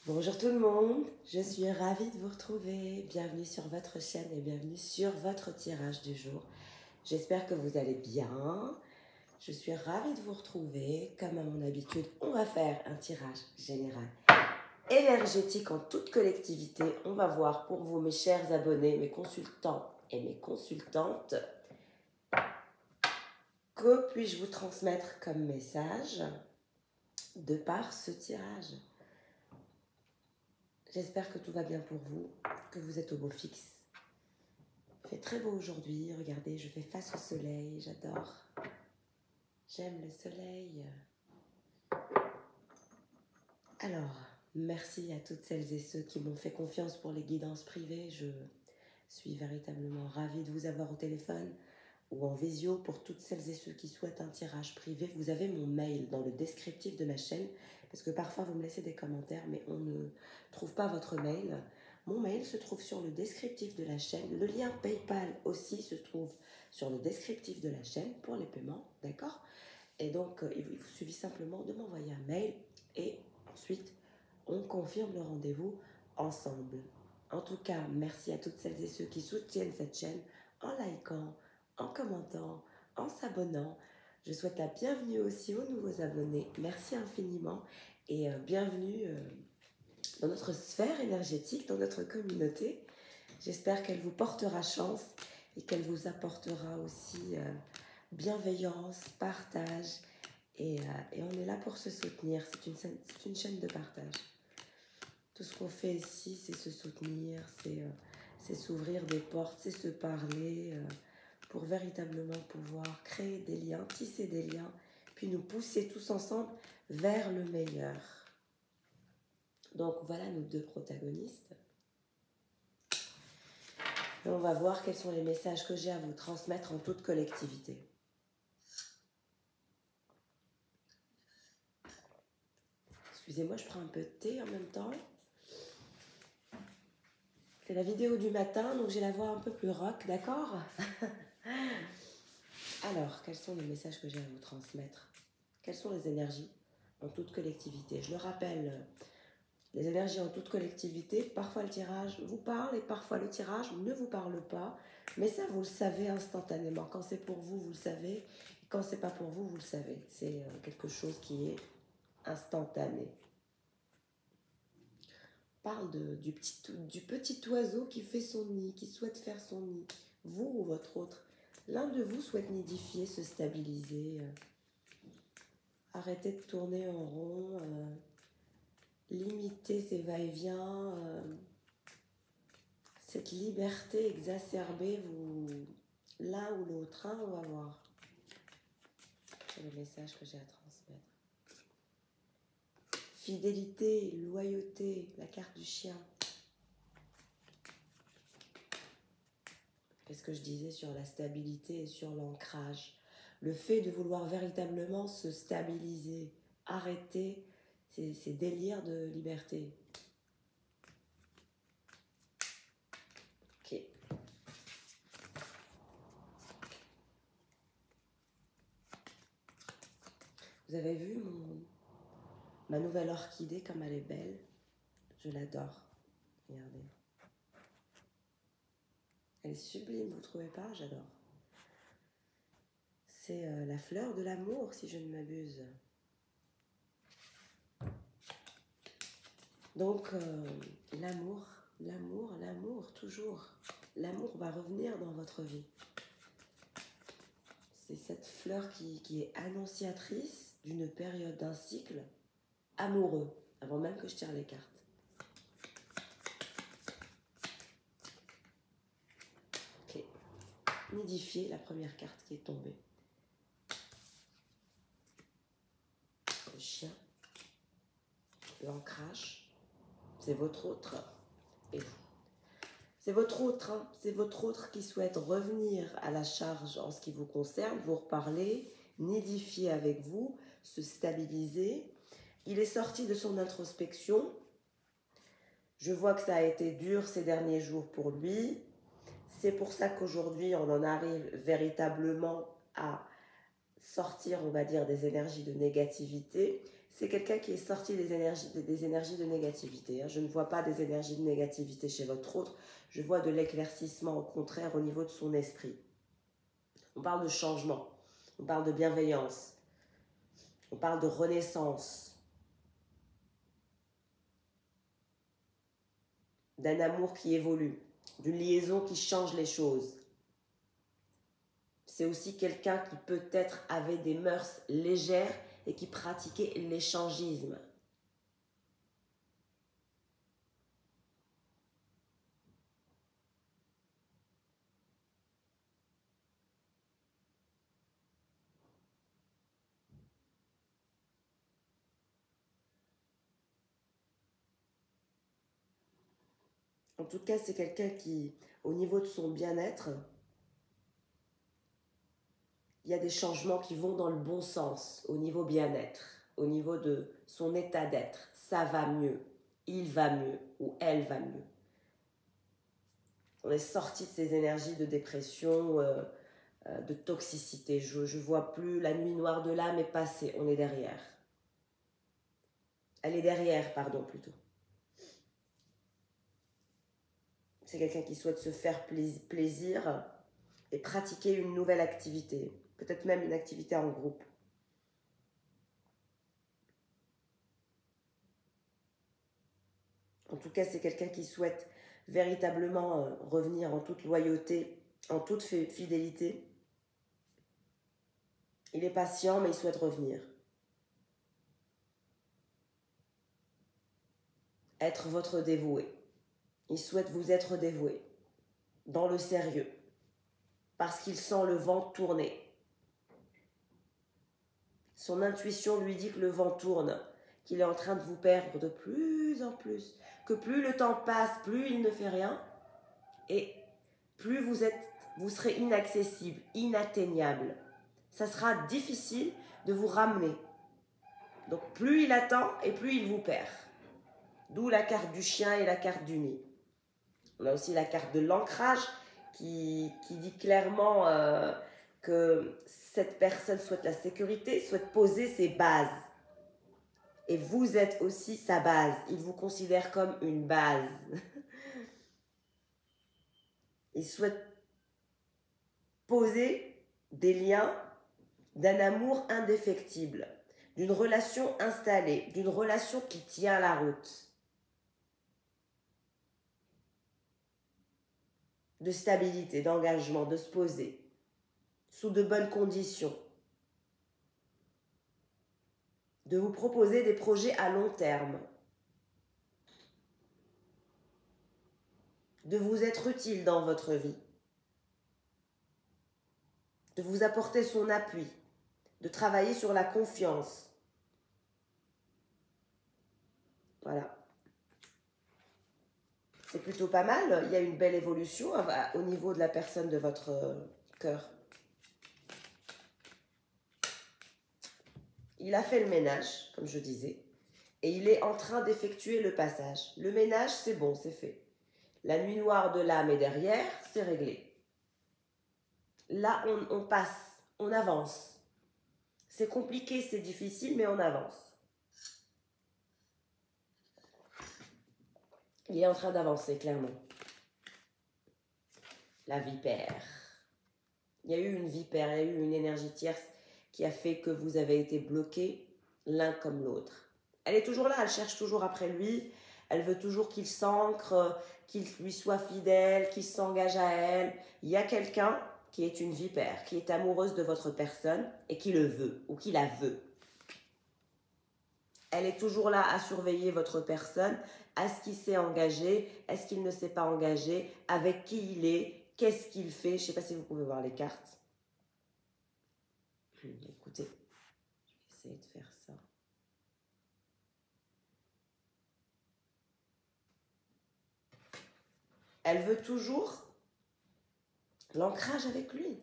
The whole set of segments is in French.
Bonjour tout le monde, je suis ravie de vous retrouver. Bienvenue sur votre chaîne et bienvenue sur votre tirage du jour. J'espère que vous allez bien. Je suis ravie de vous retrouver. Comme à mon habitude, on va faire un tirage général énergétique en toute collectivité. On va voir pour vous, mes chers abonnés, mes consultants et mes consultantes, que puis-je vous transmettre comme message de par ce tirage. J'espère que tout va bien pour vous, que vous êtes au beau fixe. Il fait très beau aujourd'hui, regardez, je fais face au soleil, j'adore. J'aime le soleil. Alors, merci à toutes celles et ceux qui m'ont fait confiance pour les guidances privées. Je suis véritablement ravie de vous avoir au téléphone ou en visio. Pour toutes celles et ceux qui souhaitent un tirage privé, vous avez mon mail dans le descriptif de ma chaîne, parce que parfois vous me laissez des commentaires, mais on ne trouve pas votre mail. Mon mail se trouve sur le descriptif de la chaîne. Le lien PayPal aussi se trouve sur le descriptif de la chaîne pour les paiements, d'accord? Et donc, il vous suffit simplement de m'envoyer un mail et ensuite, on confirme le rendez-vous ensemble. En tout cas, merci à toutes celles et ceux qui soutiennent cette chaîne en likant, en commentant, en s'abonnant. Je souhaite la bienvenue aussi aux nouveaux abonnés. Merci infiniment et bienvenue dans notre sphère énergétique, dans notre communauté. J'espère qu'elle vous portera chance et qu'elle vous apportera aussi bienveillance, partage. Et on est là pour se soutenir. C'est une chaîne de partage. Tout ce qu'on fait ici, c'est se soutenir, c'est s'ouvrir des portes, c'est se parler pour véritablement pouvoir créer des liens, tisser des liens, puis nous pousser tous ensemble vers le meilleur. Donc voilà nos deux protagonistes. Et on va voir quels sont les messages que j'ai à vous transmettre en toute collectivité. Excusez-moi, je prends un peu de thé en même temps. C'est la vidéo du matin, donc j'ai la voix un peu plus rock, d'accord? Alors, quels sont les messages que j'ai à vous transmettre? Quelles sont les énergies en toute collectivité? Je le rappelle, les énergies en toute collectivité, parfois le tirage vous parle et parfois le tirage ne vous parle pas, mais ça vous le savez instantanément. Quand c'est pour vous, vous le savez, et quand c'est pas pour vous, vous le savez. C'est quelque chose qui est instantané. On parle du petit oiseau qui fait son nid, qui souhaite faire son nid. Vous ou votre autre, l'un de vous souhaite nidifier, se stabiliser, arrêter de tourner en rond, limiter ses va-et-vient, cette liberté exacerbée, vous, l'un ou l'autre, hein, on va voir. C'est le message que j'ai à transmettre. Fidélité, loyauté, la carte du chien. Qu'est-ce que je disais sur la stabilité et sur l'ancrage? Le fait de vouloir véritablement se stabiliser, arrêter ces délires de liberté. Ok. Vous avez vu ma nouvelle orchidée, comme elle est belle? Je l'adore. Regardez. Elle est sublime, vous ne trouvez pas? J'adore. C'est la fleur de l'amour, si je ne m'abuse. Donc, l'amour, toujours. L'amour va revenir dans votre vie. C'est cette fleur qui est annonciatrice d'une période, d'un cycle amoureux, avant même que je tire les cartes. Ok. Nidifier, la première carte qui est tombée. Le chien. L'ancrage. C'est votre autre. Et vous. C'est votre autre, hein, c'est votre autre qui souhaite revenir à la charge en ce qui vous concerne, vous reparler, nidifier avec vous, se stabiliser. Il est sorti de son introspection. Je vois que ça a été dur ces derniers jours pour lui. C'est pour ça qu'aujourd'hui, on en arrive véritablement à sortir, on va dire, des énergies de négativité. C'est quelqu'un qui est sorti des énergies de négativité. Hein. Je ne vois pas des énergies de négativité chez votre autre. Je vois de l'éclaircissement, au contraire, au niveau de son esprit. On parle de changement. On parle de bienveillance. On parle de renaissance. D'un amour qui évolue. D'une liaison qui change les choses. C'est aussi quelqu'un qui peut-être avait des mœurs légères et qui pratiquait l'échangisme. En tout cas, c'est quelqu'un qui, au niveau de son bien-être, il y a des changements qui vont dans le bon sens, au niveau bien-être, au niveau de son état d'être. Ça va mieux, il va mieux ou elle va mieux. On est sorti de ces énergies de dépression, de toxicité. Je ne vois plus la nuit noire de l'âme est passée, on est derrière. Elle est derrière, pardon, plutôt. C'est quelqu'un qui souhaite se faire plaisir et pratiquer une nouvelle activité, peut-être même une activité en groupe. En tout cas, c'est quelqu'un qui souhaite véritablement revenir en toute loyauté, en toute fidélité. Il est patient, mais il souhaite revenir. Être votre dévoué. Il souhaite vous être dévoué, dans le sérieux, parce qu'il sent le vent tourner. Son intuition lui dit que le vent tourne, qu'il est en train de vous perdre de plus en plus, que plus le temps passe, plus il ne fait rien, et plus vous serez inaccessible, inatteignable. Ça sera difficile de vous ramener. Donc plus il attend et plus il vous perd. D'où la carte du chien et la carte du nid. On a aussi la carte de l'ancrage qui dit clairement que cette personne souhaite la sécurité, souhaite poser ses bases. Et vous êtes aussi sa base. Il vous considère comme une base. Il souhaite poser des liens d'un amour indéfectible, d'une relation installée, d'une relation qui tient la route, de stabilité, d'engagement, de se poser, sous de bonnes conditions, de vous proposer des projets à long terme, de vous être utile dans votre vie, de vous apporter son appui, de travailler sur la confiance. Voilà. C'est plutôt pas mal. Il y a une belle évolution au niveau de la personne de votre cœur. Il a fait le ménage, comme je disais, et il est en train d'effectuer le passage. Le ménage, c'est bon, c'est fait. La nuit noire de l'âme est derrière, c'est réglé. Là, on passe, on avance. C'est compliqué, c'est difficile, mais on avance. Il est en train d'avancer, clairement. La vipère. Il y a eu une vipère, il y a eu une énergie tierce qui a fait que vous avez été bloqués l'un comme l'autre. Elle est toujours là, elle cherche toujours après lui, elle veut toujours qu'il s'ancre, qu'il lui soit fidèle, qu'il s'engage à elle. Il y a quelqu'un qui est une vipère, qui est amoureuse de votre personne et qui le veut ou qui la veut. Elle est toujours là à surveiller votre personne. Est-ce qu'il s'est engagé? Est-ce qu'il ne s'est pas engagé? Avec qui il est? Qu'est-ce qu'il fait? Je ne sais pas si vous pouvez voir les cartes. Écoutez, je vais essayer de faire ça. Elle veut toujours l'ancrage avec lui.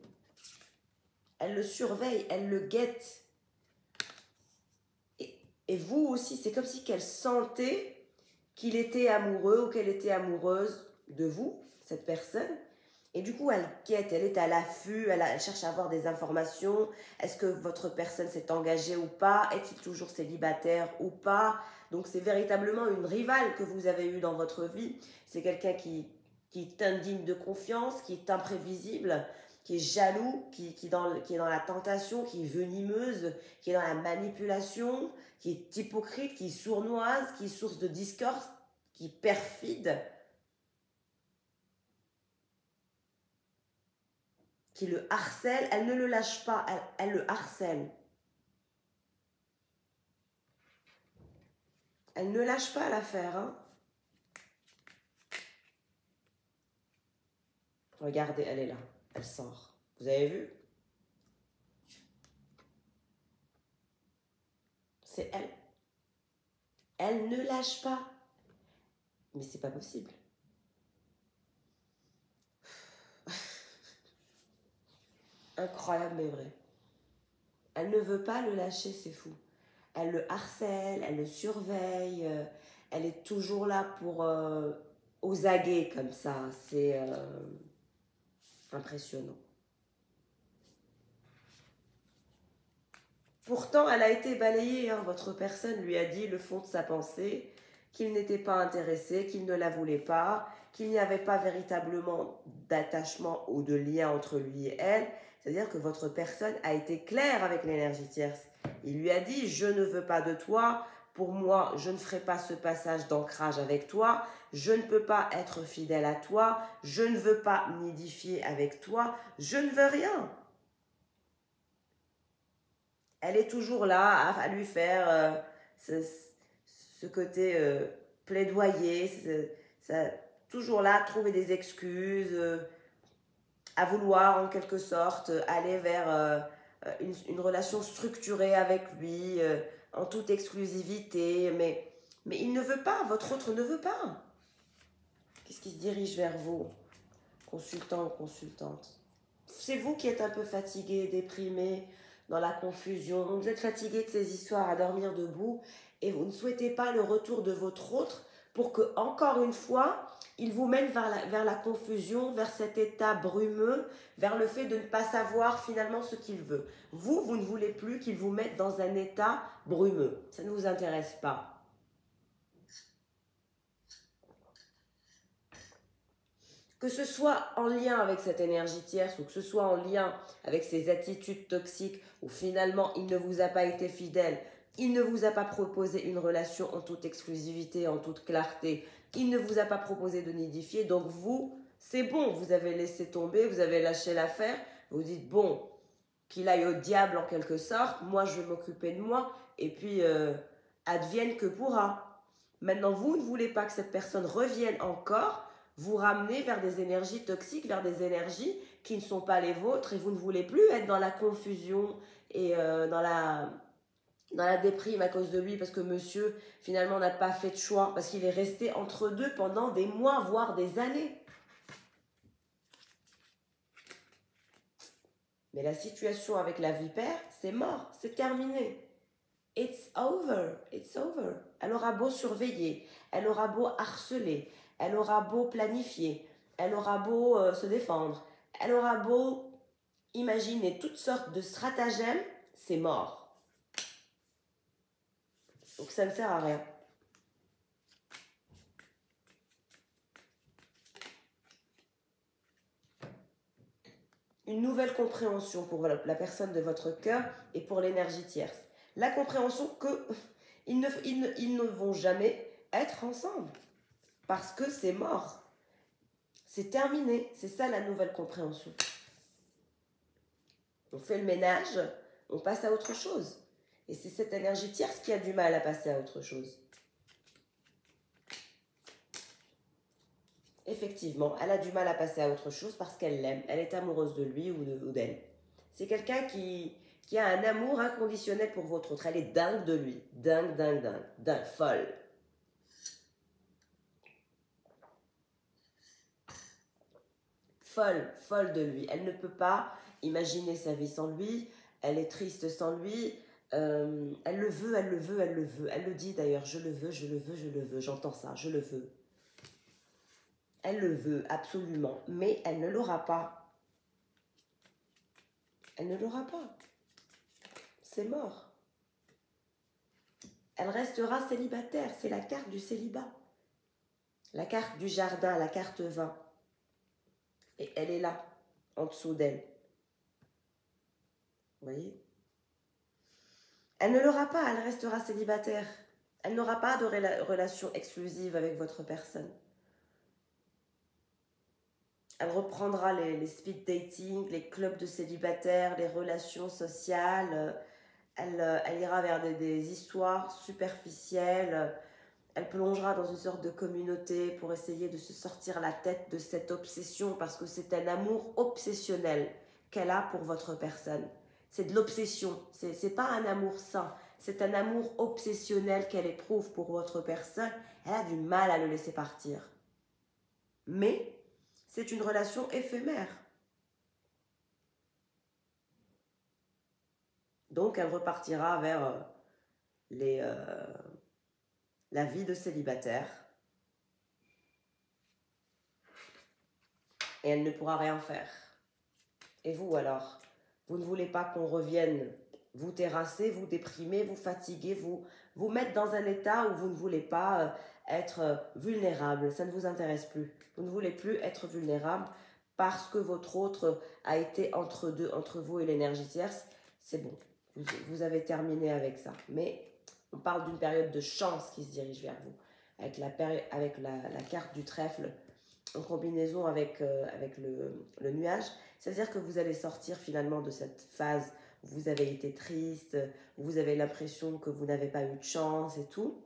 Elle le surveille, elle le guette. Et vous aussi, c'est comme si qu'elle sentait qu'il était amoureux ou qu'elle était amoureuse de vous, cette personne, Et du coup, elle quête, elle est à l'affût, elle cherche à avoir des informations. Est-ce que votre personne s'est engagée ou pas? Est-il toujours célibataire ou pas? Donc, c'est véritablement une rivale que vous avez eue dans votre vie. C'est quelqu'un qui est indigne de confiance, qui est imprévisible, qui est jaloux, qui est dans la tentation, qui est venimeuse, qui est dans la manipulation, qui est hypocrite, qui est sournoise, qui est source de discorde, qui est perfide, qui le harcèle. Elle ne le lâche pas, elle le harcèle. Elle ne lâche pas l'affaire, hein. Regardez, elle est là, elle sort. Vous avez vu? C'est elle. Elle ne lâche pas. Mais c'est pas possible. Incroyable mais vrai. Elle ne veut pas le lâcher, c'est fou. Elle le harcèle, elle le surveille, elle est toujours là pour aux aguets comme ça. C'est impressionnant. Pourtant, elle a été balayée, hein. Votre personne lui a dit le fond de sa pensée, qu'il n'était pas intéressé, qu'il ne la voulait pas, qu'il n'y avait pas véritablement d'attachement ou de lien entre lui et elle. C'est-à-dire que votre personne a été claire avec l'énergie tierce. Il lui a dit, je ne veux pas de toi, pour moi, je ne ferai pas ce passage d'ancrage avec toi, je ne peux pas être fidèle à toi, je ne veux pas nidifier avec toi, je ne veux rien. Elle est toujours là à lui faire ce côté plaidoyer, toujours là à trouver des excuses, à vouloir en quelque sorte aller vers une relation structurée avec lui, en toute exclusivité, mais il ne veut pas, votre autre ne veut pas. Qu'est-ce qui se dirige vers vous, consultant ou consultante? C'est vous qui êtes un peu fatigué, déprimé, dans la confusion. Vous êtes fatigué de ces histoires à dormir debout et vous ne souhaitez pas le retour de votre autre pour que, encore une fois, il vous mène vers la confusion, vers cet état brumeux, vers le fait de ne pas savoir finalement ce qu'il veut. Vous ne voulez plus qu'il vous mette dans un état brumeux. Ça ne vous intéresse pas. Que ce soit en lien avec cette énergie tierce ou que ce soit en lien avec ces attitudes toxiques où finalement il ne vous a pas été fidèle, il ne vous a pas proposé une relation en toute exclusivité, en toute clarté, il ne vous a pas proposé de nidifier, donc vous, c'est bon, vous avez laissé tomber, vous avez lâché l'affaire, vous dites bon, qu'il aille au diable en quelque sorte, moi je vais m'occuper de moi et puis advienne que pourra. Maintenant vous ne voulez pas que cette personne revienne encore, vous ramenez vers des énergies toxiques, vers des énergies qui ne sont pas les vôtres et vous ne voulez plus être dans la confusion et dans la déprime à cause de lui parce que monsieur finalement n'a pas fait de choix, parce qu'il est resté entre deux pendant des mois, voire des années. Mais la situation avec la vipère, c'est mort, c'est terminé. It's over, it's over. Elle aura beau surveiller, elle aura beau harceler, elle aura beau planifier, elle aura beau se défendre, elle aura beau imaginer toutes sortes de stratagèmes, c'est mort. Donc ça ne sert à rien. Une nouvelle compréhension pour la personne de votre cœur et pour l'énergie tierce. La compréhension que ils ne vont jamais être ensemble parce que c'est mort. C'est terminé. C'est ça la nouvelle compréhension. On fait le ménage, on passe à autre chose. Et c'est cette énergie tierce qui a du mal à passer à autre chose. Effectivement, elle a du mal à passer à autre chose parce qu'elle l'aime. Elle est amoureuse de lui ou d'elle. C'est quelqu'un qui a un amour inconditionnel pour votre autre. Elle est dingue de lui. Dingue, dingue, dingue. Dingue, folle. Folle, folle de lui. Elle ne peut pas imaginer sa vie sans lui. Elle est triste sans lui. Elle le veut, elle le veut, elle le veut. Elle le dit d'ailleurs, je le veux, je le veux, je le veux. J'entends ça, je le veux. Elle le veut absolument, mais elle ne l'aura pas. Elle ne l'aura pas. C'est mort. Elle restera célibataire. C'est la carte du célibat. La carte du jardin, la carte 20. Et elle est là, en dessous d'elle. Vous voyez? Elle ne l'aura pas, elle restera célibataire. Elle n'aura pas de relation exclusive avec votre personne. Elle reprendra les speed dating, les clubs de célibataires, les relations sociales. Elle ira vers des histoires superficielles. Elle plongera dans une sorte de communauté pour essayer de se sortir la tête de cette obsession parce que c'est un amour obsessionnel qu'elle a pour votre personne. C'est de l'obsession, c'est pas un amour sain, c'est un amour obsessionnel qu'elle éprouve pour votre personne. Elle a du mal à le laisser partir. Mais c'est une relation éphémère. Donc elle repartira vers la vie de célibataire. Et elle ne pourra rien faire. Et vous alors? Vous ne voulez pas qu'on revienne vous terrasser, vous déprimer, vous fatiguer, vous mettre dans un état où vous ne voulez pas être vulnérable. Ça ne vous intéresse plus. Vous ne voulez plus être vulnérable parce que votre autre a été entre vous et l'énergie tierce. C'est bon, vous avez terminé avec ça. Mais on parle d'une période de chance qui se dirige vers vous. Avec la carte du trèfle en combinaison avec le nuage. C'est-à-dire que vous allez sortir finalement de cette phase où vous avez été triste, où vous avez l'impression que vous n'avez pas eu de chance et tout,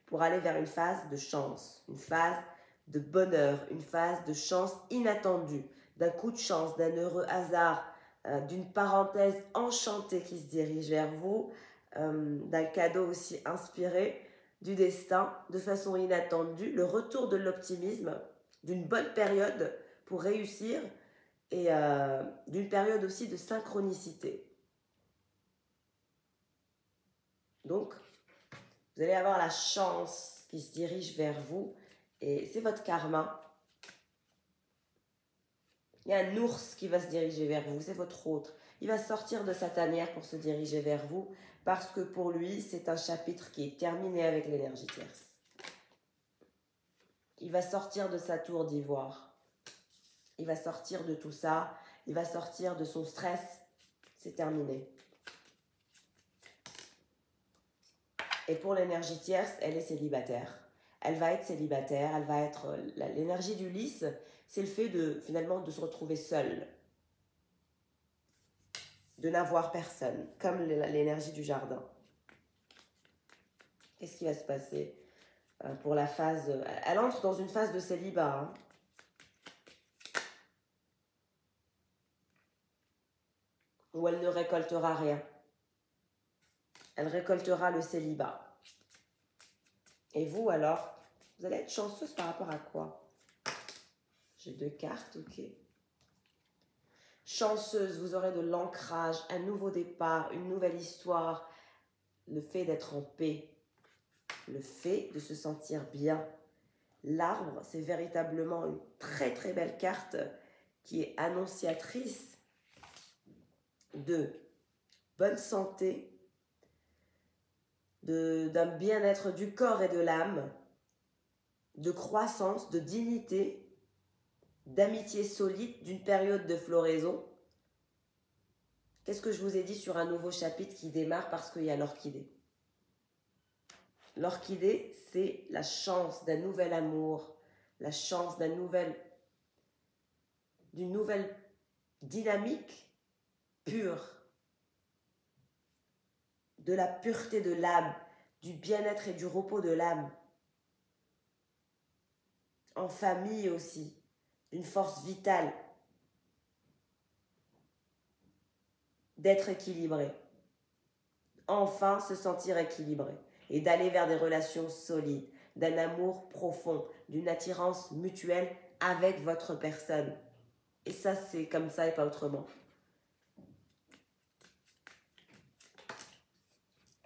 pour aller vers une phase de chance, une phase de bonheur, une phase de chance inattendue, d'un coup de chance, d'un heureux hasard, d'une parenthèse enchantée qui se dirige vers vous, d'un cadeau aussi inspiré du destin, de façon inattendue, le retour de l'optimisme, d'une bonne période pour réussir et d'une période aussi de synchronicité. Donc, vous allez avoir la chance qui se dirige vers vous et c'est votre karma. Il y a un ours qui va se diriger vers vous, c'est votre autre. Il va sortir de sa tanière pour se diriger vers vous parce que pour lui, c'est un chapitre qui est terminé avec l'énergie tierce. Il va sortir de sa tour d'ivoire. Il va sortir de tout ça. Il va sortir de son stress. C'est terminé. Et pour l'énergie tierce, elle est célibataire. Elle va être célibataire. Elle va être... L'énergie du lys, c'est le fait finalement de se retrouver seule. De n'avoir personne. Comme l'énergie du jardin. Qu'est-ce qui va se passer pour la phase... Elle entre dans une phase de célibat, hein. Où elle ne récoltera rien. Elle récoltera le célibat. Et vous, alors, vous allez être chanceuse par rapport à quoi? J'ai 2 cartes, ok. Chanceuse, vous aurez de l'ancrage, un nouveau départ, une nouvelle histoire, le fait d'être en paix, le fait de se sentir bien. L'arbre, c'est véritablement une très très belle carte qui est annonciatrice de bonne santé, d'un bien-être du corps et de l'âme, de croissance, de dignité, d'amitié solide, d'une période de floraison. Qu'est-ce que je vous ai dit sur un nouveau chapitre qui démarre parce qu'il y a l'orchidée? L'orchidée, c'est la chance d'un nouvel amour, la chance d'une nouvelle dynamique pure, de la pureté de l'âme, du bien-être et du repos de l'âme. En famille aussi, d'une force vitale, d'être équilibré. Enfin se sentir équilibré et d'aller vers des relations solides, d'un amour profond, d'une attirance mutuelle avec votre personne. Et ça, c'est comme ça et pas autrement.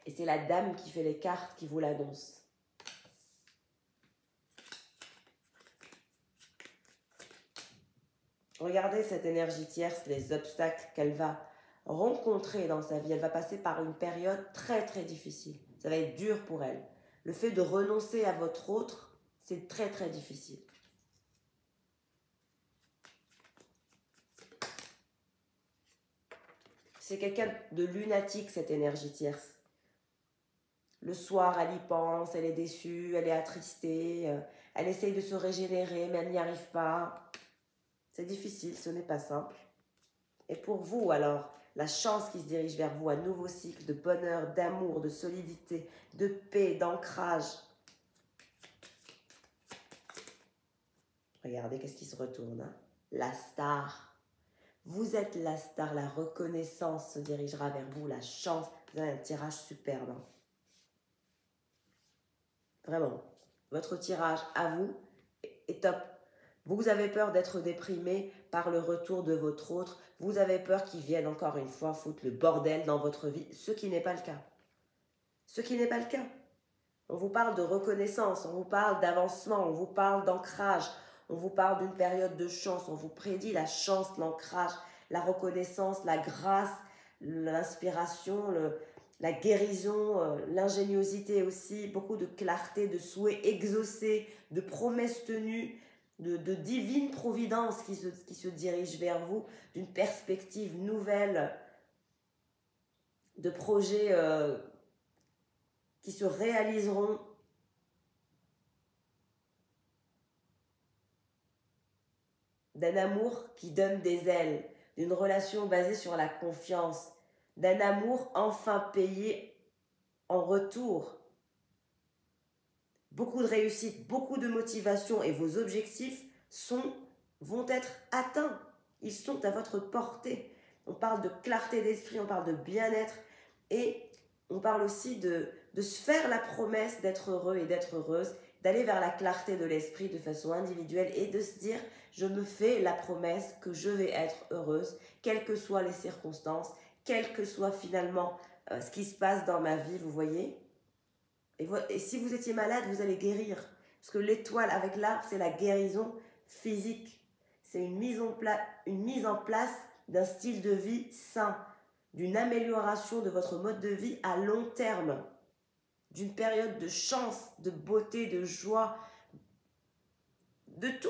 Et c'est la dame qui fait les cartes qui vous l'annonce. Regardez cette énergie tierce, les obstacles qu'elle va rencontrer dans sa vie. Elle va passer par une période très très difficile. Ça va être dur pour elle. Le fait de renoncer à votre autre, c'est très très difficile. C'est quelqu'un de lunatique, cette énergie tierce. Le soir, elle y pense, elle est déçue, elle est attristée, elle essaye de se régénérer, mais elle n'y arrive pas. C'est difficile, ce n'est pas simple. Et pour vous, alors, la chance qui se dirige vers vous, un nouveau cycle de bonheur, d'amour, de solidité, de paix, d'ancrage. Regardez, qu'est-ce qui se retourne, hein? La star. Vous êtes la star, la reconnaissance se dirigera vers vous, la chance. Vous avez un tirage superbe. Hein. Vraiment, votre tirage à vous est top. Vous avez peur d'être déprimé par le retour de votre autre. Vous avez peur qu'il vienne encore une fois foutre le bordel dans votre vie, ce qui n'est pas le cas. Ce qui n'est pas le cas. On vous parle de reconnaissance, on vous parle d'avancement, on vous parle d'ancrage, on vous parle d'une période de chance, on vous prédit la chance, l'ancrage, la reconnaissance, la grâce, l'inspiration, la guérison, l'ingéniosité aussi, beaucoup de clarté, de souhaits exaucés, de promesses tenues, de divine providence qui se dirige vers vous, d'une perspective nouvelle, de projets qui se réaliseront. D'un amour qui donne des ailes, d'une relation basée sur la confiance, d'un amour enfin payé en retour. Beaucoup de réussite, beaucoup de motivation et vos objectifs vont être atteints. Ils sont à votre portée. On parle de clarté d'esprit, on parle de bien-être et on parle aussi de se faire la promesse d'être heureux et d'être heureuse, d'aller vers la clarté de l'esprit de façon individuelle et de se dire je me fais la promesse que je vais être heureuse, quelles que soient les circonstances, quel que soit finalement ce qui se passe dans ma vie, vous voyez. Et si vous étiez malade, vous allez guérir. Parce que l'étoile avec l'arbre, c'est la guérison physique. C'est une mise en place d'un style de vie sain, d'une amélioration de votre mode de vie à long terme, d'une période de chance, de beauté, de joie, de tout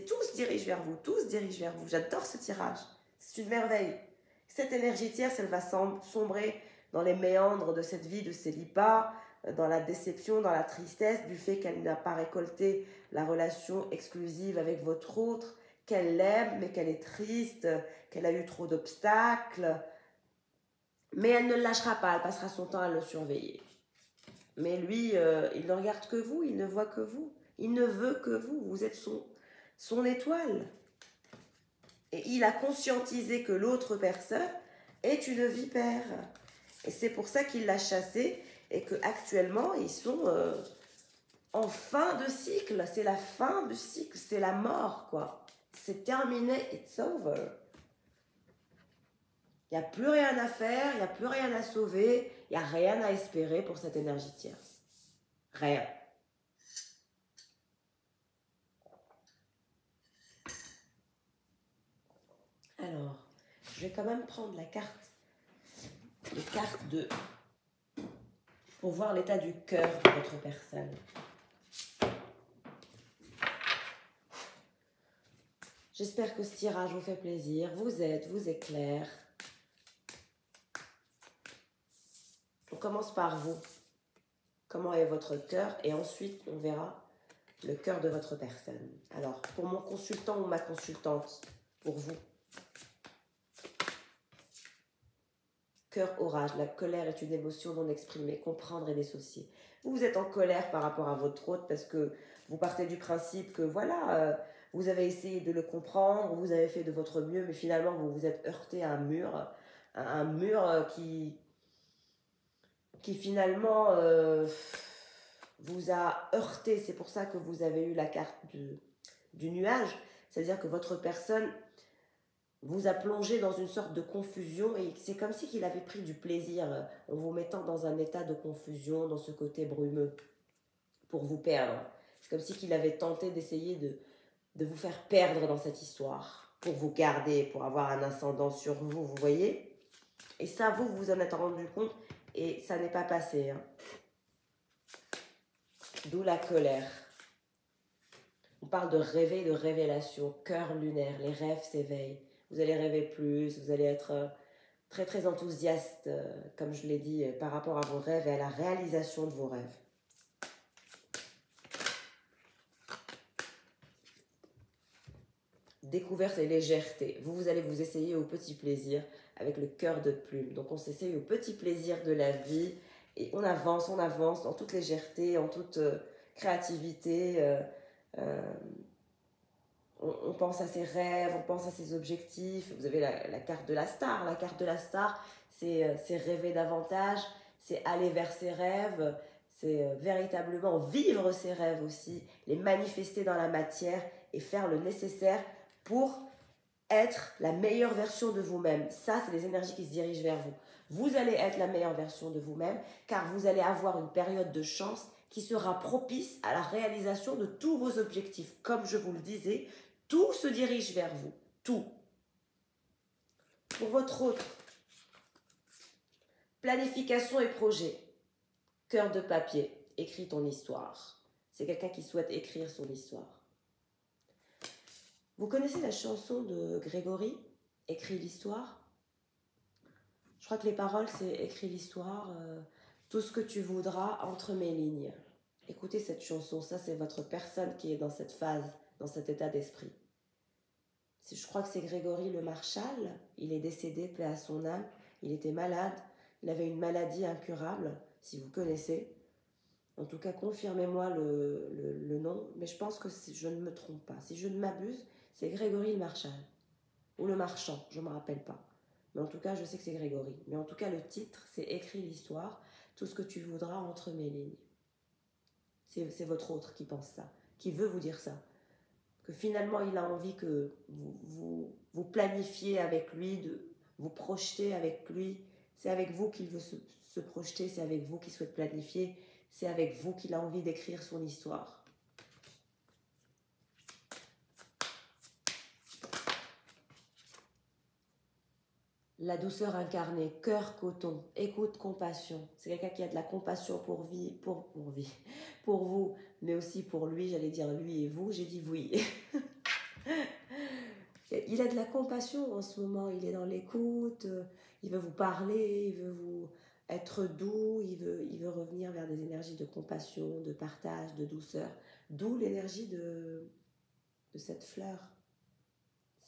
tout se dirige vers vous, tout se dirige vers vous. J'adore ce tirage, c'est une merveille. Cette énergie tierce, elle va sombrer dans les méandres de cette vie de célibat, dans la déception, dans la tristesse du fait qu'elle n'a pas récolté la relation exclusive avec votre autre, qu'elle l'aime mais qu'elle est triste, qu'elle a eu trop d'obstacles. Mais elle ne le lâchera pas, elle passera son temps à le surveiller. Mais lui, il ne regarde que vous, il ne voit que vous. Il ne veut que vous, vous êtes son étoile. Et il a conscientisé que l'autre personne est une vipère. Et c'est pour ça qu'il l'a chassée et qu'actuellement, ils sont en fin de cycle. C'est la fin du cycle, c'est la mort, quoi. C'est terminé, it's over. Il n'y a plus rien à faire, il n'y a plus rien à sauver, il n'y a rien à espérer pour cette énergie tierce. Rien. Alors, je vais quand même prendre les cartes pour voir l'état du cœur de votre personne. J'espère que ce tirage vous fait plaisir, vous éclaire. On commence par vous. Comment est votre cœur? Et ensuite, on verra le cœur de votre personne. Alors, pour mon consultant ou ma consultante, pour vous. Cœur orage, la colère est une émotion non exprimée, comprendre et dissocier. Vous êtes en colère par rapport à votre autre parce que vous partez du principe que voilà, vous avez essayé de le comprendre, vous avez fait de votre mieux, mais finalement vous vous êtes heurté à un mur qui finalement vous a heurté. C'est pour ça que vous avez eu la carte du nuage, c'est-à-dire que votre personne vous a plongé dans une sorte de confusion et c'est comme si qu'il avait pris du plaisir en vous mettant dans un état de confusion, dans ce côté brumeux, pour vous perdre. C'est comme si qu'il avait tenté d'essayer de vous faire perdre dans cette histoire. pour vous garder, pour avoir un ascendant sur vous, vous voyez. Et ça, vous vous en êtes rendu compte et ça n'est pas passé. Hein. D'où la colère. On parle de réveil, de révélation, cœur lunaire, les rêves s'éveillent. Vous allez rêver plus, vous allez être très très enthousiaste, comme je l'ai dit, par rapport à vos rêves et à la réalisation de vos rêves. Découverte et légèreté. Vous allez vous essayer au petit plaisir avec le cœur de plume. Donc on s'essaye au petit plaisir de la vie et on avance en toute légèreté, en toute créativité. On pense à ses rêves, on pense à ses objectifs. Vous avez la carte de la star. La carte de la star, c'est rêver davantage, c'est aller vers ses rêves, c'est véritablement vivre ses rêves aussi, les manifester dans la matière et faire le nécessaire pour être la meilleure version de vous-même. Ça, c'est les énergies qui se dirigent vers vous. Vous allez être la meilleure version de vous-même car vous allez avoir une période de chance qui sera propice à la réalisation de tous vos objectifs. Comme je vous le disais, tout se dirige vers vous. Tout. Pour votre autre, planification et projet. Cœur de papier, écris ton histoire. C'est quelqu'un qui souhaite écrire son histoire. Vous connaissez la chanson de Grégory, Écris l'histoire? Je crois que les paroles, c'est écris l'histoire, tout ce que tu voudras entre mes lignes. Écoutez cette chanson, ça c'est votre personne qui est dans cette phase, dans cet état d'esprit. Je crois que c'est Grégory le Marchal, il est décédé, paix à son âme, il était malade, il avait une maladie incurable, si vous connaissez. En tout cas, confirmez-moi le nom, mais je pense que je ne me trompe pas. Si je ne m'abuse, c'est Grégory le Marchal, ou le Marchand, je ne me rappelle pas. Mais en tout cas, je sais que c'est Grégory. Mais en tout cas, le titre, c'est Écris l'histoire, tout ce que tu voudras entre mes lignes. C'est votre autre qui pense ça, qui veut vous dire ça. Que finalement, il a envie que vous planifiez avec lui, de vous projeter avec lui. C'est avec vous qu'il veut se projeter, c'est avec vous qu'il souhaite planifier, c'est avec vous qu'il a envie d'écrire son histoire. La douceur incarnée, cœur coton, écoute, compassion. C'est quelqu'un qui a de la compassion pour vous, mais aussi pour lui. J'allais dire lui et vous, j'ai dit oui. Il a de la compassion en ce moment, il est dans l'écoute, il veut vous parler, il veut vous être doux, il veut revenir vers des énergies de compassion, de partage, de douceur. D'où l'énergie de cette fleur.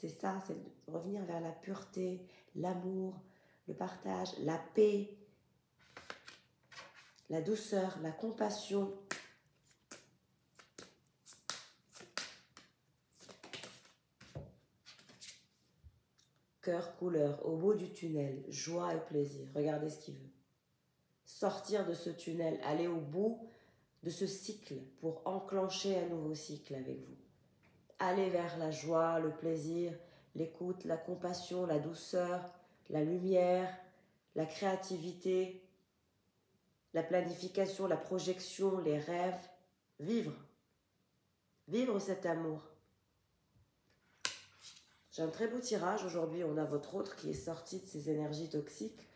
C'est ça, c'est revenir vers la pureté, l'amour, le partage, la paix, la douceur, la compassion. Cœur, couleur, au bout du tunnel, joie et plaisir. Regardez ce qu'il veut. Sortir de ce tunnel, aller au bout de ce cycle pour enclencher un nouveau cycle avec vous. Aller vers la joie, le plaisir, l'écoute, la compassion, la douceur, la lumière, la créativité, la planification, la projection, les rêves. Vivre. Vivre cet amour. J'ai un très beau tirage aujourd'hui. On a votre autre qui est sorti de ces énergies toxiques.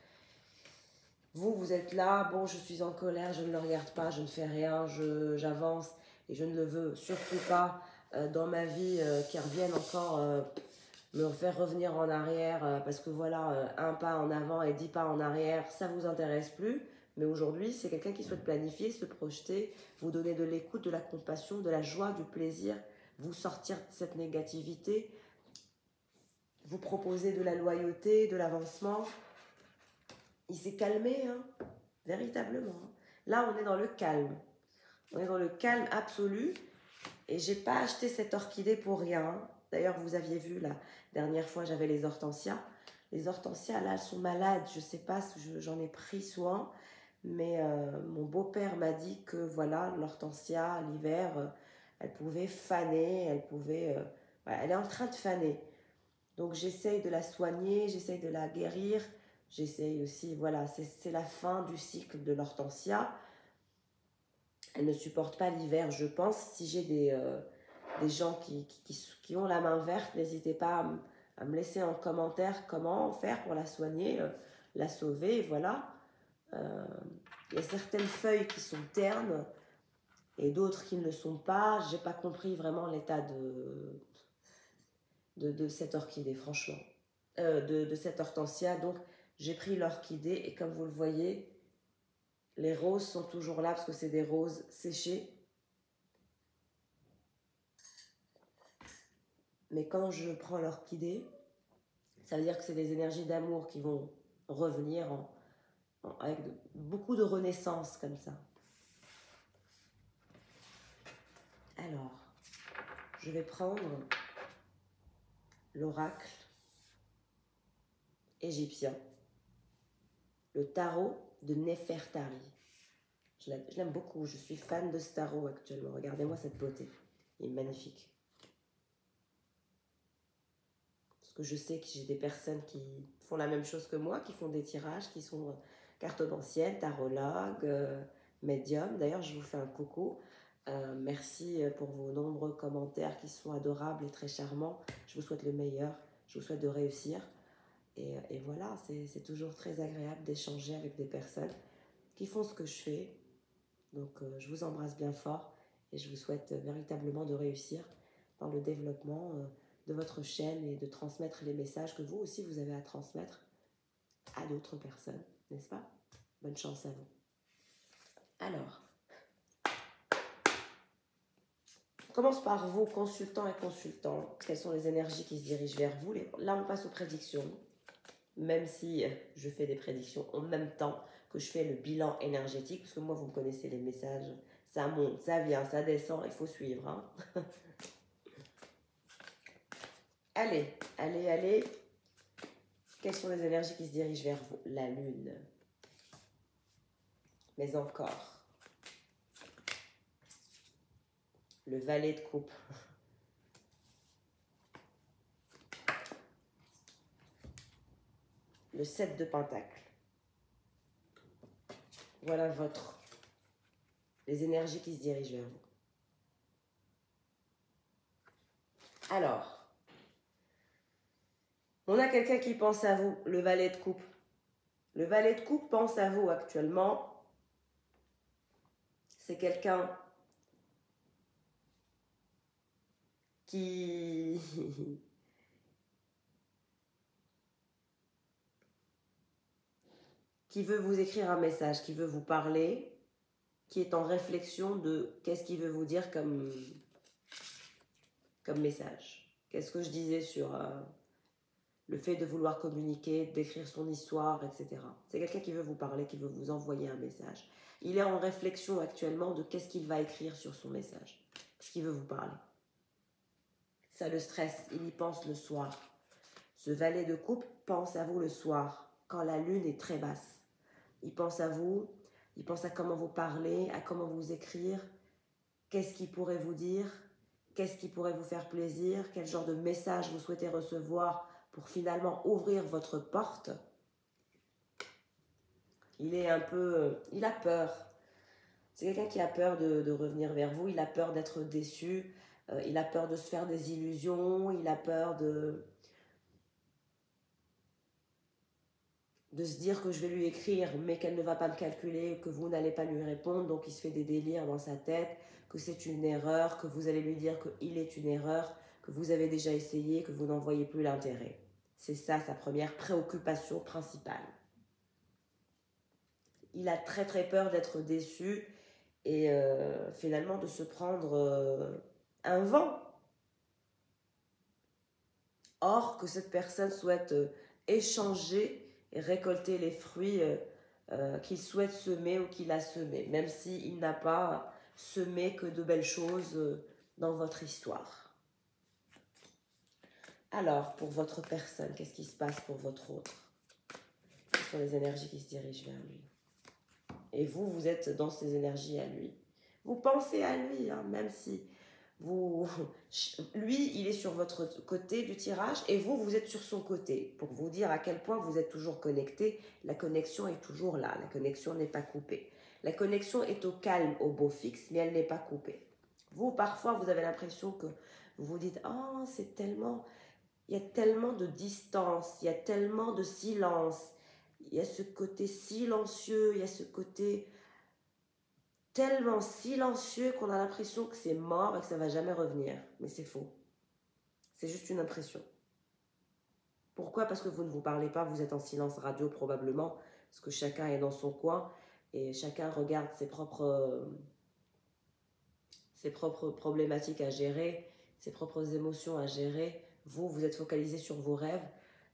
Vous êtes là, bon, je suis en colère, je ne le regarde pas, je ne fais rien, j'avance et je ne le veux surtout pas dans ma vie qui revienne encore me faire revenir en arrière parce que voilà, un pas en avant et 10 pas en arrière, ça ne vous intéresse plus. Mais aujourd'hui, c'est quelqu'un qui souhaite planifier, se projeter, vous donner de l'écoute, de la compassion, de la joie, du plaisir, vous sortir de cette négativité, vous proposer de la loyauté, de l'avancement. Il s'est calmé, hein, véritablement. Là, on est dans le calme. On est dans le calme absolu. Et j'ai pas acheté cette orchidée pour rien. D'ailleurs, vous aviez vu, la dernière fois, j'avais les hortensias. Les hortensias, là, elles sont malades. Je sais pas si j'en ai pris soin. Mais mon beau-père m'a dit que, voilà, l'hortensia, l'hiver, elle pouvait faner. Elle est en train de faner. Donc, j'essaye de la soigner, j'essaye de la guérir. J'essaye aussi, voilà, c'est la fin du cycle de l'hortensia. Elle ne supporte pas l'hiver, je pense. Si j'ai des gens qui ont la main verte, n'hésitez pas à me laisser en commentaire comment faire pour la soigner, la sauver, voilà. Il y a certaines feuilles qui sont ternes et d'autres qui ne le sont pas. J'ai pas compris vraiment l'état de cette orchidée, franchement. De cette hortensia, donc j'ai pris l'orchidée et comme vous le voyez, les roses sont toujours là parce que c'est des roses séchées. Mais quand je prends l'orchidée, ça veut dire que c'est des énergies d'amour qui vont revenir avec beaucoup de renaissance comme ça. Alors, je vais prendre l'oracle égyptien, le tarot de Nefertari. Je l'aime beaucoup, je suis fan de ce tarot actuellement. Regardez-moi cette beauté, il est magnifique. Parce que je sais que j'ai des personnes qui font la même chose que moi, qui font des tirages, qui sont cartomanciennes, tarologues, médiums. D'ailleurs, je vous fais un coucou. Merci pour vos nombreux commentaires qui sont adorables et très charmants. Je vous souhaite le meilleur. Je vous souhaite de réussir. Et voilà, c'est toujours très agréable d'échanger avec des personnes qui font ce que je fais. Donc, je vous embrasse bien fort et je vous souhaite véritablement de réussir dans le développement de votre chaîne et de transmettre les messages que vous aussi vous avez à transmettre à d'autres personnes, n'est-ce pas? Bonne chance à vous. Alors, on commence par vous, consultants et consultants. Quelles sont les énergies qui se dirigent vers vous? Là, on passe aux prédictions. Même si je fais des prédictions en même temps que je fais le bilan énergétique, parce que moi, vous me connaissez les messages, ça monte, ça vient, ça descend, il faut suivre. Hein. Allez, allez, allez. Quelles sont les énergies qui se dirigent vers vous? La lune. Mais encore. Le valet de coupe. Le 7 de pentacle. Voilà les énergies qui se dirigent vers vous. Alors, on a quelqu'un qui pense à vous, le valet de coupe. Le valet de coupe pense à vous actuellement. C'est quelqu'un qui veut vous écrire un message, qui veut vous parler, qui est en réflexion de qu'est-ce qu'il veut vous dire comme message. Qu'est-ce que je disais sur le fait de vouloir communiquer, d'écrire son histoire, etc. C'est quelqu'un qui veut vous parler, qui veut vous envoyer un message. Il est en réflexion actuellement de qu'est-ce qu'il va écrire sur son message, parce qu'il veut vous parler. Ça le stresse, il y pense le soir. Ce valet de coupe pense à vous le soir, quand la lune est très basse. Il pense à vous, il pense à comment vous parler, à comment vous écrire, qu'est-ce qu'il pourrait vous dire, qu'est-ce qui pourrait vous faire plaisir, quel genre de message vous souhaitez recevoir pour finalement ouvrir votre porte. Il est un peu... il a peur. C'est quelqu'un qui a peur de revenir vers vous, il a peur d'être déçu, il a peur de se faire des illusions, il a peur de se dire que je vais lui écrire mais qu'elle ne va pas me calculer, que vous n'allez pas lui répondre, donc il se fait des délires dans sa tête, que c'est une erreur, que vous allez lui dire qu'il est une erreur, que vous avez déjà essayé, que vous n'en voyez plus l'intérêt. C'est ça sa première préoccupation principale. Il a très très peur d'être déçu et finalement de se prendre un vent. Or que cette personne souhaite échanger et récolter les fruits qu'il souhaite semer ou qu'il a semés, même s'il n'a pas semé que de belles choses dans votre histoire. Alors, pour votre personne, qu'est-ce qui se passe pour votre autre? Quelles sont les énergies qui se dirigent vers lui? Et vous, vous êtes dans ces énergies à lui. Vous pensez à lui, hein, même si lui, il est sur votre côté du tirage et vous, vous êtes sur son côté. Pour vous dire à quel point vous êtes toujours connectés, la connexion est toujours là. La connexion n'est pas coupée. La connexion est au calme, au beau fixe, mais elle n'est pas coupée. Vous, parfois, vous avez l'impression que vous vous dites « Oh, c'est tellement... Il y a tellement de distance, il y a tellement de silence, il y a ce côté silencieux, il y a ce côté tellement silencieux qu'on a l'impression que c'est mort et que ça ne va jamais revenir. » Mais c'est faux. C'est juste une impression. Pourquoi? Parce que vous ne vous parlez pas, vous êtes en silence radio probablement, parce que chacun est dans son coin et chacun regarde ses propres problématiques à gérer, ses propres émotions à gérer. Vous, vous êtes focalisé sur vos rêves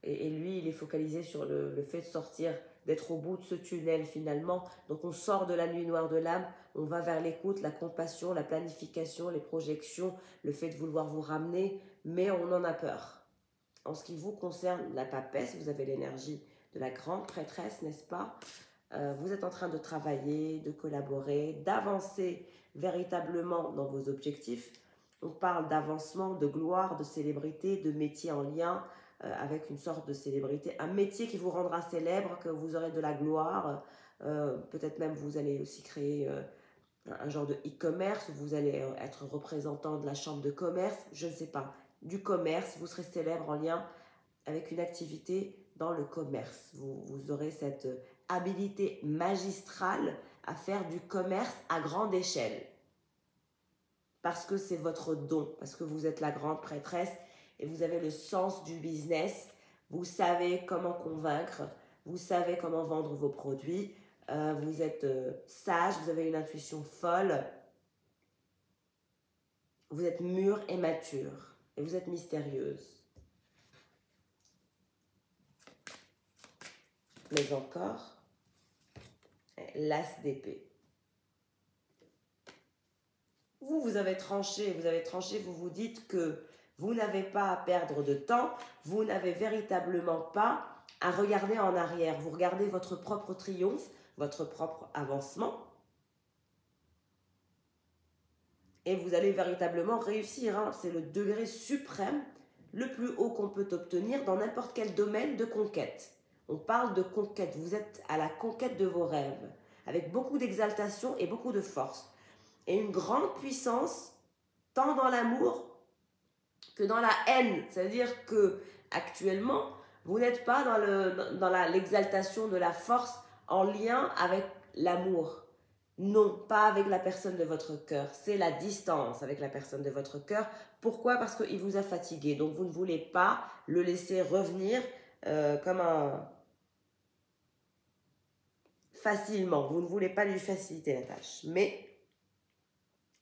et lui, il est focalisé sur le fait de sortir, d'être au bout de ce tunnel finalement. Donc on sort de la nuit noire de l'âme, on va vers l'écoute, la compassion, la planification, les projections, le fait de vouloir vous ramener, mais on en a peur. En ce qui vous concerne, la papesse, vous avez l'énergie de la grande prêtresse, n'est-ce pas? Vous êtes en train de travailler, de collaborer, d'avancer véritablement dans vos objectifs. On parle d'avancement, de gloire, de célébrité, de métier en lien avec une sorte de célébrité. Un métier qui vous rendra célèbre, que vous aurez de la gloire. Peut-être même vous allez aussi créer un genre de e-commerce, vous allez être représentant de la chambre de commerce, je ne sais pas, du commerce, vous serez célèbre en lien avec une activité dans le commerce. Vous aurez cette habilité magistrale à faire du commerce à grande échelle. Parce que c'est votre don, parce que vous êtes la grande prêtresse et vous avez le sens du business, vous savez comment convaincre, vous savez comment vendre vos produits, vous êtes sage, vous avez une intuition folle, vous êtes mûre et mature et vous êtes mystérieuse. Mais encore, l'as d'épée. Vous avez tranché, vous vous dites que vous n'avez pas à perdre de temps, vous n'avez véritablement pas à regarder en arrière. Vous regardez votre propre triomphe, votre propre avancement. Et vous allez véritablement réussir. Hein. C'est le degré suprême, le plus haut qu'on peut obtenir dans n'importe quel domaine de conquête. On parle de conquête, vous êtes à la conquête de vos rêves, avec beaucoup d'exaltation et beaucoup de force. Et une grande puissance, tant dans l'amour que dans la haine. C'est-à-dire que actuellement, vous n'êtes pas dans l'exaltation de la force en lien avec l'amour. Non, pas avec la personne de votre cœur. C'est la distance avec la personne de votre cœur. Pourquoi? Parce qu'il vous a fatigué. Donc vous ne voulez pas le laisser revenir comme un... facilement. Vous ne voulez pas lui faciliter la tâche. Mais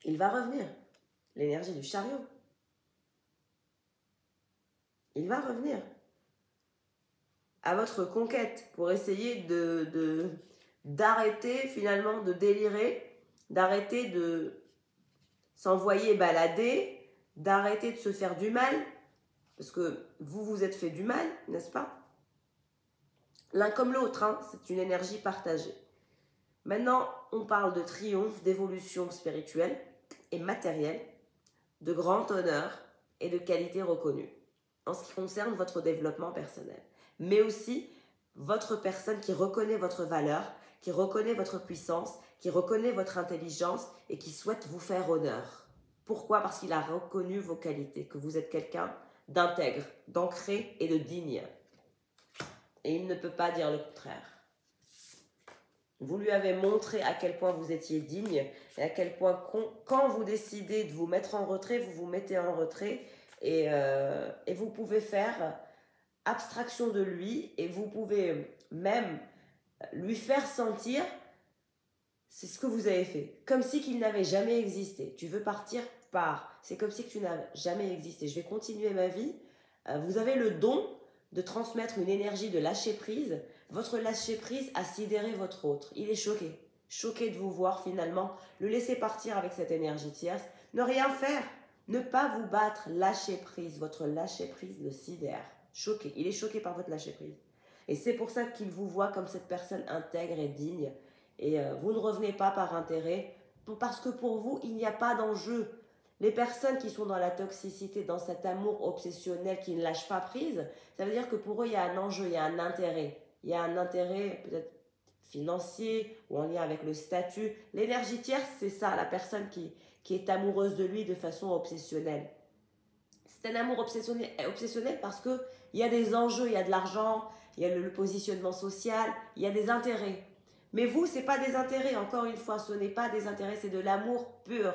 il va revenir. L'énergie du chariot. Il va revenir à votre conquête pour essayer d'arrêter finalement de délirer, d'arrêter de s'envoyer balader, d'arrêter de se faire du mal, parce que vous vous êtes fait du mal, n'est-ce pas? L'un comme l'autre, hein, c'est une énergie partagée. Maintenant, on parle de triomphe, d'évolution spirituelle et matérielle, de grand honneur et de qualité reconnue en ce qui concerne votre développement personnel, mais aussi votre personne qui reconnaît votre valeur, qui reconnaît votre puissance, qui reconnaît votre intelligence et qui souhaite vous faire honneur. Pourquoi? Parce qu'il a reconnu vos qualités, que vous êtes quelqu'un d'intègre, d'ancré et de digne. Et il ne peut pas dire le contraire. Vous lui avez montré à quel point vous étiez digne et à quel point quand vous décidez de vous mettre en retrait, vous vous mettez en retrait et vous pouvez faire abstraction de lui et vous pouvez même lui faire sentir c'est ce que vous avez fait. Comme si qu'il n'avait jamais existé. Tu veux partir, pars. C'est comme si que tu n'as jamais existé. Je vais continuer ma vie. Vous avez le don de transmettre une énergie de lâcher prise. Votre lâcher prise a sidéré votre autre. Il est choqué. Choqué de vous voir finalement. Le laisser partir avec cette énergie tierce. Ne rien faire. Ne pas vous battre. Lâcher prise. Votre lâcher prise le sidère. Choqué. Il est choqué par votre lâcher prise. Et c'est pour ça qu'il vous voit comme cette personne intègre et digne. Et vous ne revenez pas par intérêt, parce que pour vous, il n'y a pas d'enjeu. Les personnes qui sont dans la toxicité, dans cet amour obsessionnel qui ne lâche pas prise, ça veut dire que pour eux, il y a un enjeu, il y a un intérêt. Il y a un intérêt peut-être financier ou en lien avec le statut. L'énergie tierce, c'est ça, la personne qui qui est amoureuse de lui de façon obsessionnelle. C'est un amour obsessionnel parce qu'il y a des enjeux, il y a de l'argent, il y a le positionnement social, il y a des intérêts. Mais vous, ce n'est pas des intérêts, encore une fois, ce n'est pas des intérêts, c'est de l'amour pur.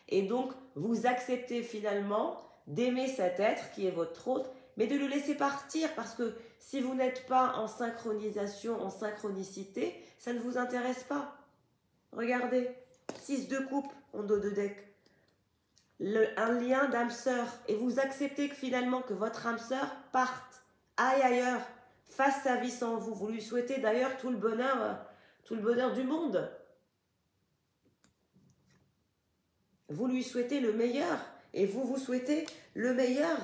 Et donc, vous acceptez finalement d'aimer cet être qui est votre autre, mais de le laisser partir parce que si vous n'êtes pas en synchronisation, en synchronicité, ça ne vous intéresse pas. Regardez, 6 de coupe en dos de deck. Un lien d'âme sœur. Et vous acceptez que finalement que votre âme sœur parte, aille ailleurs, fasse sa vie sans vous. Vous lui souhaitez d'ailleurs tout le bonheur du monde. Vous lui souhaitez le meilleur et vous vous souhaitez le meilleur.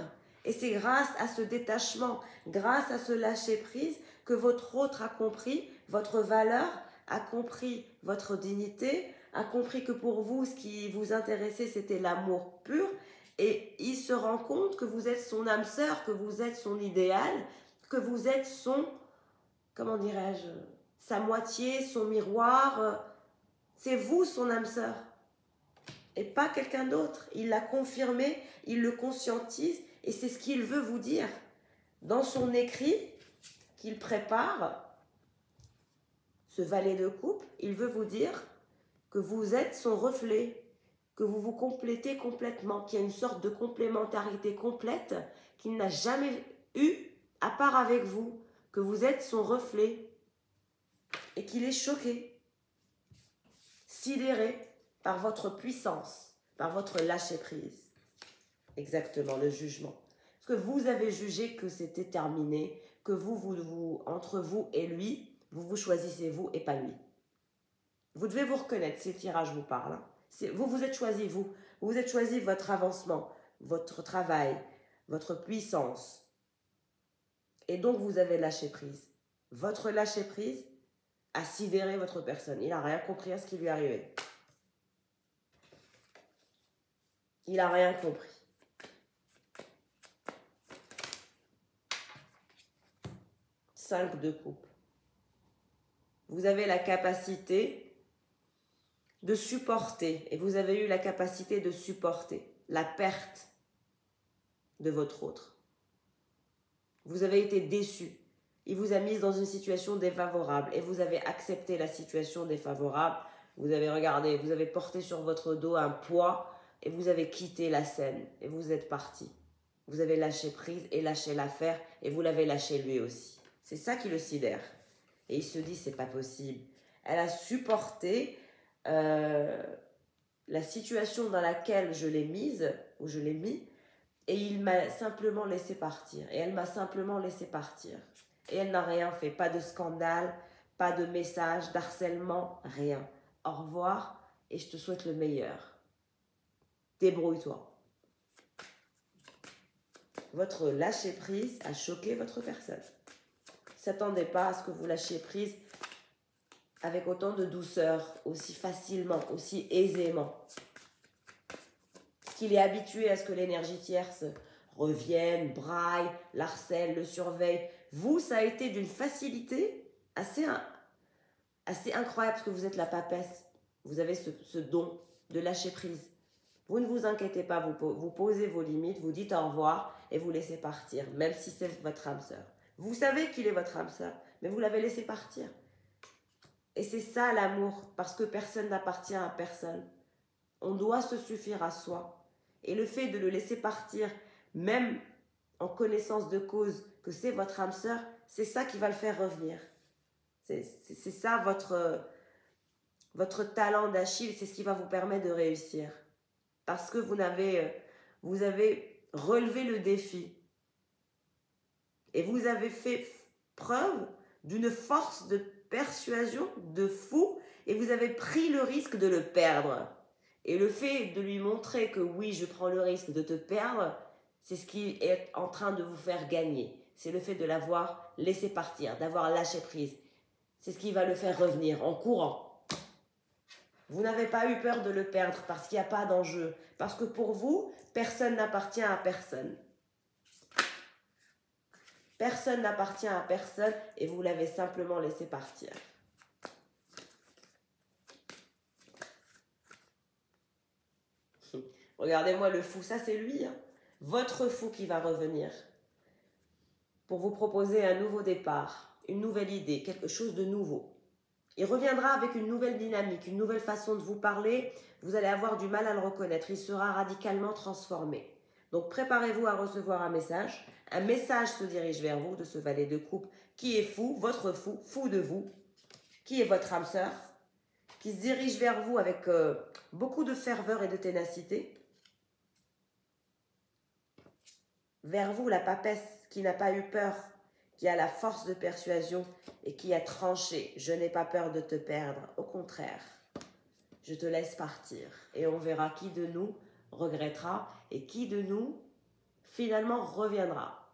Et c'est grâce à ce détachement, grâce à ce lâcher-prise que votre autre a compris votre valeur, a compris votre dignité, a compris que pour vous, ce qui vous intéressait, c'était l'amour pur. Et il se rend compte que vous êtes son âme sœur, que vous êtes son idéal, que vous êtes son, comment dirais-je, sa moitié, son miroir. C'est vous son âme sœur. Et pas quelqu'un d'autre. Il l'a confirmé, il le conscientise et c'est ce qu'il veut vous dire. Dans son écrit qu'il prépare, ce valet de coupe, il veut vous dire que vous êtes son reflet, que vous vous complétez complètement, qu'il y a une sorte de complémentarité complète qu'il n'a jamais eue à part avec vous, que vous êtes son reflet et qu'il est choqué, sidéré par votre puissance, par votre lâcher-prise. Exactement, le jugement. Parce que vous avez jugé que c'était terminé, que entre vous et lui, vous choisissez vous et pas lui. Vous devez vous reconnaître, si le tirage vous parle. Hein. Vous vous êtes choisi, vous. Vous vous êtes choisi votre avancement, votre travail, votre puissance. Et donc, vous avez lâché prise. Votre lâcher prise a sidéré votre personne. Il n'a rien compris à ce qui lui arrivait. Il n'a rien compris. Cinq de coupe. Vous avez la capacité de supporter, et vous avez eu la capacité de supporter la perte de votre autre. Vous avez été déçu. Il vous a mis dans une situation défavorable et vous avez accepté la situation défavorable. Vous avez regardé, vous avez porté sur votre dos un poids et vous avez quitté la scène et vous êtes parti. Vous avez lâché prise et lâché l'affaire et vous l'avez lâché lui aussi. C'est ça qui le sidère. Et il se dit, c'est pas possible. Elle a supporté la situation dans laquelle je l'ai mise, ou je l'ai mis, et il m'a simplement laissé partir. Et elle m'a simplement laissé partir. Et elle n'a rien fait. Pas de scandale, pas de message, d'harcèlement, rien. Au revoir et je te souhaite le meilleur. Débrouille-toi. Votre lâcher-prise a choqué votre personne. Ne s'attendez pas à ce que vous lâchiez prise avec autant de douceur, aussi facilement, aussi aisément. Parce qu'il est habitué à ce que l'énergie tierce revienne, braille, l'harcèle, le surveille. Vous, ça a été d'une facilité assez incroyable parce que vous êtes la papesse. Vous avez ce don de lâcher prise. Vous ne vous inquiétez pas, vous posez vos limites, vous dites au revoir et vous laissez partir, même si c'est votre âme sœur. Vous savez qu'il est votre âme sœur, mais vous l'avez laissé partir. Et c'est ça l'amour, parce que personne n'appartient à personne. On doit se suffire à soi. Et le fait de le laisser partir, même en connaissance de cause que c'est votre âme sœur, c'est ça qui va le faire revenir. C'est ça votre talent d'Achille, c'est ce qui va vous permettre de réussir. Parce que vous avez relevé le défi. Et vous avez fait preuve d'une force de persuasion de fou et vous avez pris le risque de le perdre. Et le fait de lui montrer que oui, je prends le risque de te perdre, c'est ce qui est en train de vous faire gagner. C'est le fait de l'avoir laissé partir, d'avoir lâché prise. C'est ce qui va le faire revenir en courant. Vous n'avez pas eu peur de le perdre parce qu'il n'y a pas d'enjeu. Parce que pour vous, personne n'appartient à personne. Personne n'appartient à personne et vous l'avez simplement laissé partir. Regardez-moi le fou, ça c'est lui, hein. Votre fou qui va revenir pour vous proposer un nouveau départ, une nouvelle idée, quelque chose de nouveau. Il reviendra avec une nouvelle dynamique, une nouvelle façon de vous parler. Vous allez avoir du mal à le reconnaître. Il sera radicalement transformé. Donc préparez-vous à recevoir un message. Un message se dirige vers vous de ce valet de coupe qui est fou, votre fou, fou de vous, qui est votre âme sœur, qui se dirige vers vous avec beaucoup de ferveur et de ténacité. Vers vous, la papesse qui n'a pas eu peur, qui a la force de persuasion et qui a tranché. Je n'ai pas peur de te perdre, au contraire. Je te laisse partir et on verra qui de nous regrettera et qui de nous finalement reviendra.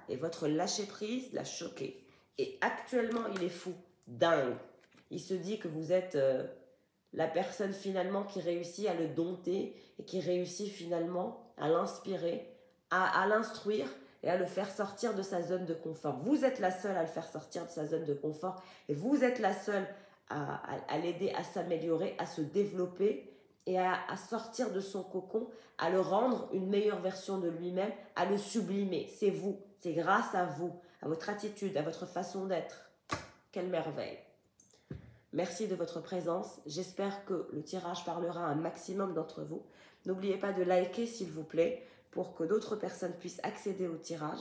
Et votre lâcher-prise l'a choqué. Et actuellement, il est fou, dingue. Il se dit que vous êtes la personne finalement qui réussit à le dompter et qui réussit finalement à l'inspirer, à l'instruire et à le faire sortir de sa zone de confort. Vous êtes la seule à le faire sortir de sa zone de confort et vous êtes la seule à l'aider à s'améliorer, à se développer et à sortir de son cocon, à le rendre une meilleure version de lui-même, à le sublimer. C'est vous, c'est grâce à vous, à votre attitude, à votre façon d'être. Quelle merveille! Merci de votre présence. J'espère que le tirage parlera à un maximum d'entre vous. N'oubliez pas de liker s'il vous plaît pour que d'autres personnes puissent accéder au tirage.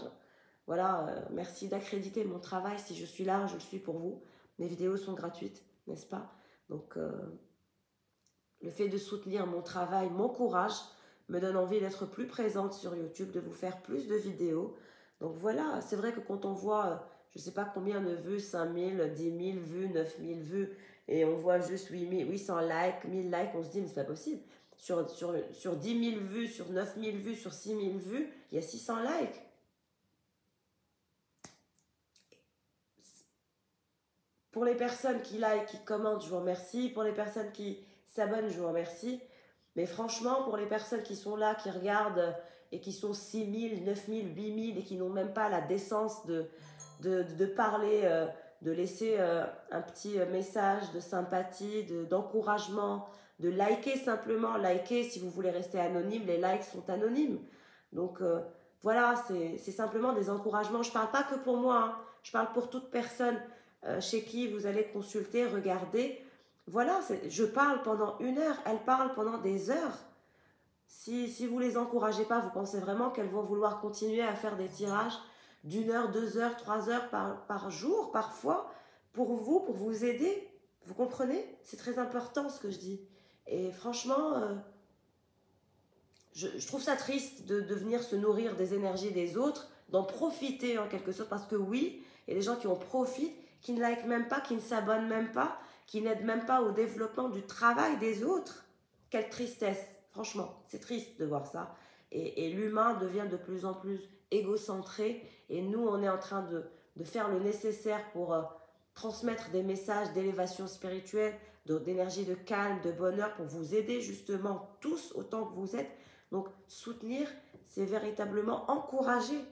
Voilà, merci d'accréditer mon travail. Si je suis là, je le suis pour vous. Mes vidéos sont gratuites, n'est-ce pas? Donc, le fait de soutenir mon travail m'encourage, me donne envie d'être plus présente sur YouTube, de vous faire plus de vidéos. Donc voilà, c'est vrai que quand on voit, je ne sais pas combien de vues, 5000, 10 000 vues, 9000 vues, et on voit juste 800 likes, 1000 likes, on se dit mais c'est pas possible. Sur 10 000 vues, sur 9000 vues, sur 6000 vues, il y a 600 likes. Pour les personnes qui like, qui commentent, je vous remercie. Pour les personnes qui s'abonnent, je vous remercie. Mais franchement, pour les personnes qui sont là, qui regardent et qui sont 6000, 9000, 8000 et qui n'ont même pas la décence de parler, de laisser un petit message de sympathie, d'encouragement, de liker simplement. Liker, si vous voulez rester anonyme, les likes sont anonymes. Donc voilà, c'est simplement des encouragements. Je ne parle pas que pour moi, hein. Je parle pour toute personne chez qui vous allez consulter, regarder. Voilà, je parle pendant 1 heure, elles parlent pendant des heures. Si vous ne les encouragez pas, vous pensez vraiment qu'elles vont vouloir continuer à faire des tirages d'1 heure, 2 heures, 3 heures par jour, parfois, pour vous aider? Vous comprenez? C'est très important ce que je dis. Et franchement, je trouve ça triste de venir se nourrir des énergies des autres, d'en profiter en quelque sorte, parce que oui, il y a des gens qui en profitent, qui ne likent même pas, qui ne s'abonnent même pas, qui n'aident même pas au développement du travail des autres. Quelle tristesse, franchement, c'est triste de voir ça. Et l'humain devient de plus en plus égocentré, et nous, on est en train de faire le nécessaire pour transmettre des messages d'élévation spirituelle, d'énergie de calme, de bonheur, pour vous aider justement tous autant que vous êtes. Donc, soutenir, c'est véritablement encourager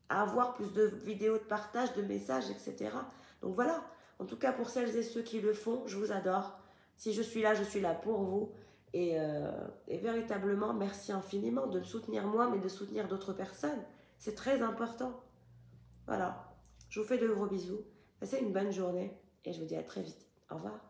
à avoir plus de vidéos de partage, de messages, etc. Donc voilà, en tout cas pour celles et ceux qui le font, je vous adore. Si je suis là pour vous. Et véritablement, merci infiniment de me soutenir moi, mais de soutenir d'autres personnes. C'est très important. Voilà, je vous fais de gros bisous. Passez une bonne journée et je vous dis à très vite. Au revoir.